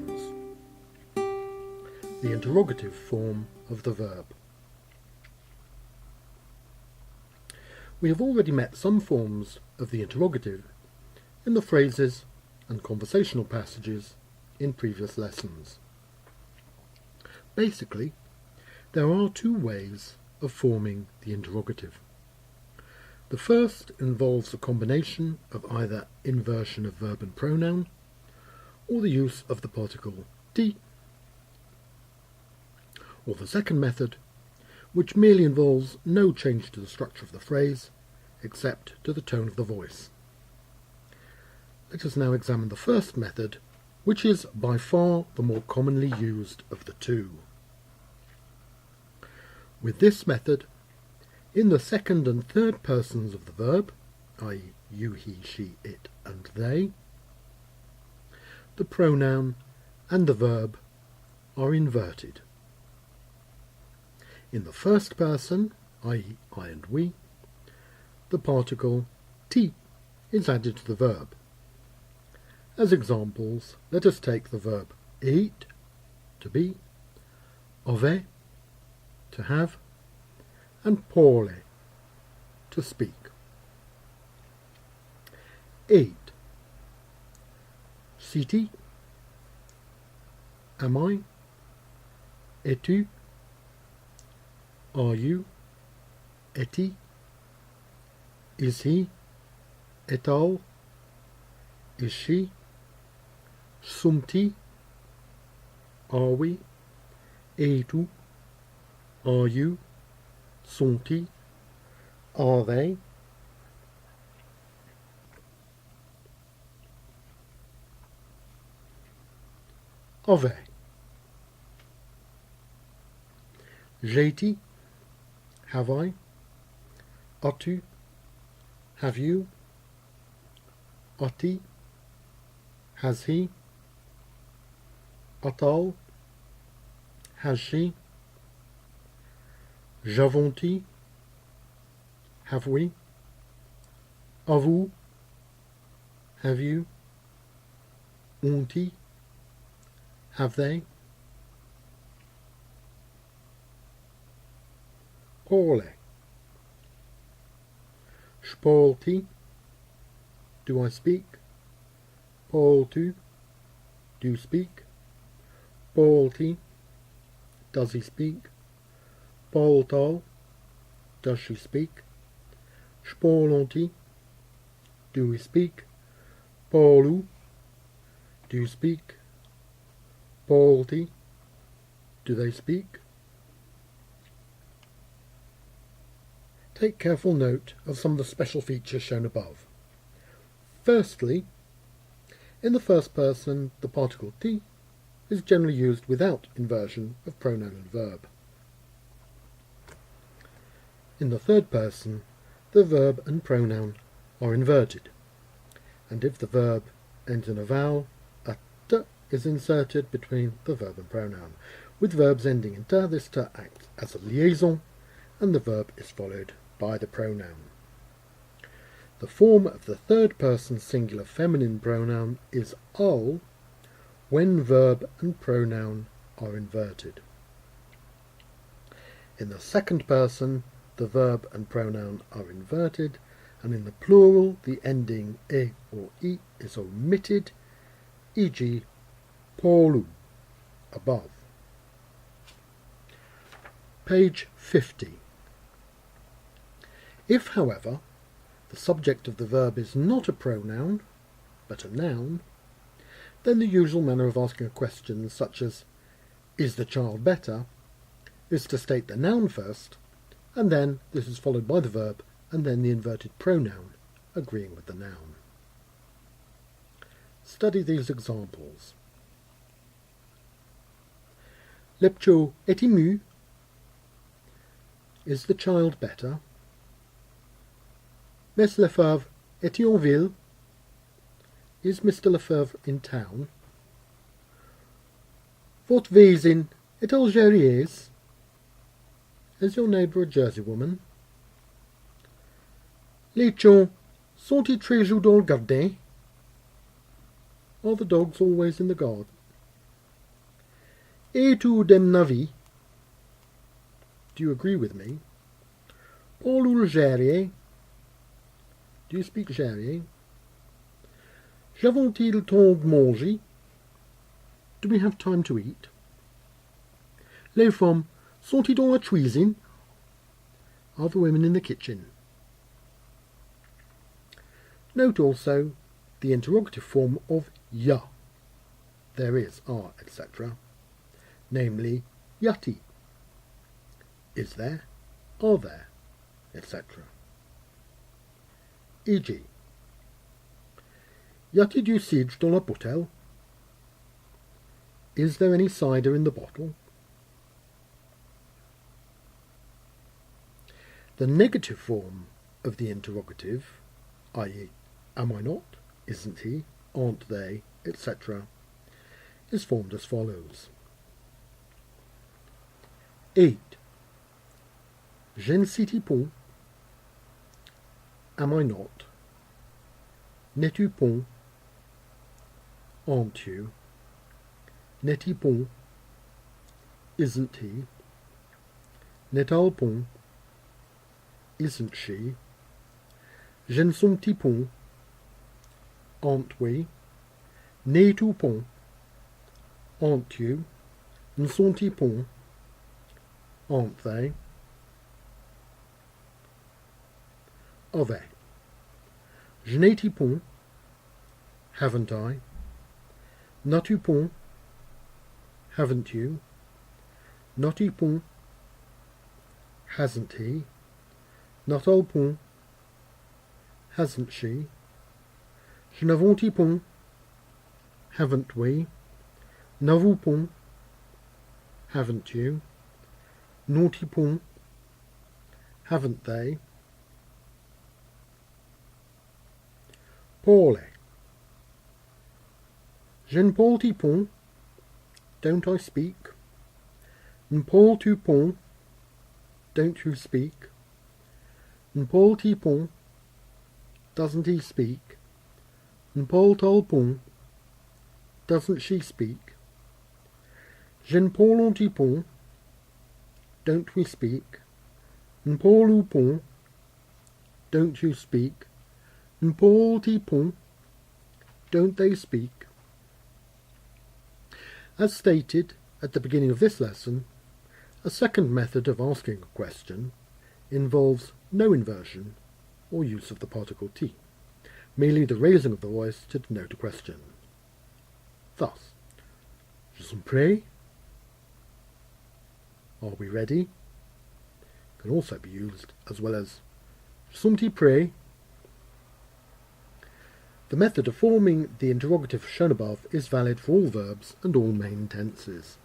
forms. The interrogative form of the verb. We have already met some forms of the interrogative in the phrases and conversational passages in previous lessons. Basically, there are two ways of forming the interrogative. The first involves a combination of either inversion of verb and pronoun or the use of the particle "t", or the second method, which merely involves no change to the structure of the phrase except to the tone of the voice. Let us now examine the first method, which is by far the more commonly used of the two. With this method, in the second and third persons of the verb, i.e. you, he, she, it, and they, the pronoun and the verb are inverted. In the first person, i.e. I and we, the particle "t" is added to the verb. As examples, let us take the verb eat, to be, ove, to have, and parle, to speak. Eat. Si-tu? Am I? Es-tu? Are you? Es-tu? Is he? Est-elle? Is she? Sont-ils? Are we? Es-tu? Are you? Sont-ils? Are they? Ove. J'ai-tu? Have I? As-tu? Have you? A-t-il? Has he? A-t-elle? Has she? J'avons-ils? Have we? Avez-vous? Have you? Ont-ils? Have they? Parle. Parles-tu? Do I speak? Parles-tu? Do you speak? Parle-t-il? Does he speak? Parle-t-elle? Does she speak? Parlons-ils? Do we speak? Parlez-vous? Do you speak? Parle-t-il? Do they speak? Take careful note of some of the special features shown above. Firstly, in the first person, the particle "t" is generally used without inversion of pronoun and verb. In the third person, the verb and pronoun are inverted, and if the verb ends in a vowel, a "t" is inserted between the verb and pronoun. With verbs ending in "t", this "t" acts as a liaison, and the verb is followed by the pronoun. The form of the third person singular feminine pronoun is "al" when verb and pronoun are inverted. In the second person, the verb and pronoun are inverted, and in the plural, the ending "e" or "i" is omitted, e.g. parlez, above. Page 50. If, however, the subject of the verb is not a pronoun, but a noun, then the usual manner of asking a question such as, "Is the child better?" is to state the noun first, and then this is followed by the verb, and then the inverted pronoun, agreeing with the noun. Study these examples. Le petit est ému. Is the child better? Miss Lefebvre est-il en ville? Is Mr. Lefebvre in town? Votre voisine est-elle Jèrriais? Is your neighbour a Jersey woman? Les chiens sont-ils toujours dans le jardin? Are the dogs always in the garden? Es-tu dem avis? Do you agree with me? Parles Jèrriais? Do you speak Jèrriais? J'avons-il temps de manger? Do we have time to eat? Les femmes sont-ils dans la cuisine? Are the women in the kitchen? Note also the interrogative form of ya. There is, are, etc. Namely, yati. Is there? Are there? Etc. E.g. Yati du cidre dans la bouteille? Is there any cider in the bottle? The negative form of the interrogative, i.e. am I not, isn't he, aren't they, etc., is formed as follows. 8. Je ne suis pas. Am I not? N'es-tu pas? Aren't you? N'est-il pas? Isn't he? N'est-elle pas? Isn't she? Je ne suis pas. Aren't we? N'es-tu pas? Aren't you? Ne sont-ils pas? Aren't they? Are they? Je n'ai-tu pas? Haven't I? N'as-tu pas? Haven't you? N'as-tu pas? Hasn't he? N'a-t-elle pas? Hasn't she? Je n'avons-tu pas? Haven't we? N'avons pas? Haven't you? N'ont-ils pas? Haven't they? Parler. Je ne parle-tu pas? Don't I speak? Ne parles-tu pas? Don't you speak? Ne parle-t-il pas? Doesn't he speak? Ne parle-t-elle pas? Doesn't she speak? Je ne parle-tu pas? Don't we speak? Ne parle-tu pas? Don't you speak? Ne parle-t-il pas? Don't they speak? As stated at the beginning of this lesson, a second method of asking a question involves no inversion or use of the particle t, merely the raising of the voice to denote a question. Thus, je suis prêt? Are we ready? Can also be used as well as sont-ils prêts? The method of forming the interrogative shown above is valid for all verbs and all main tenses.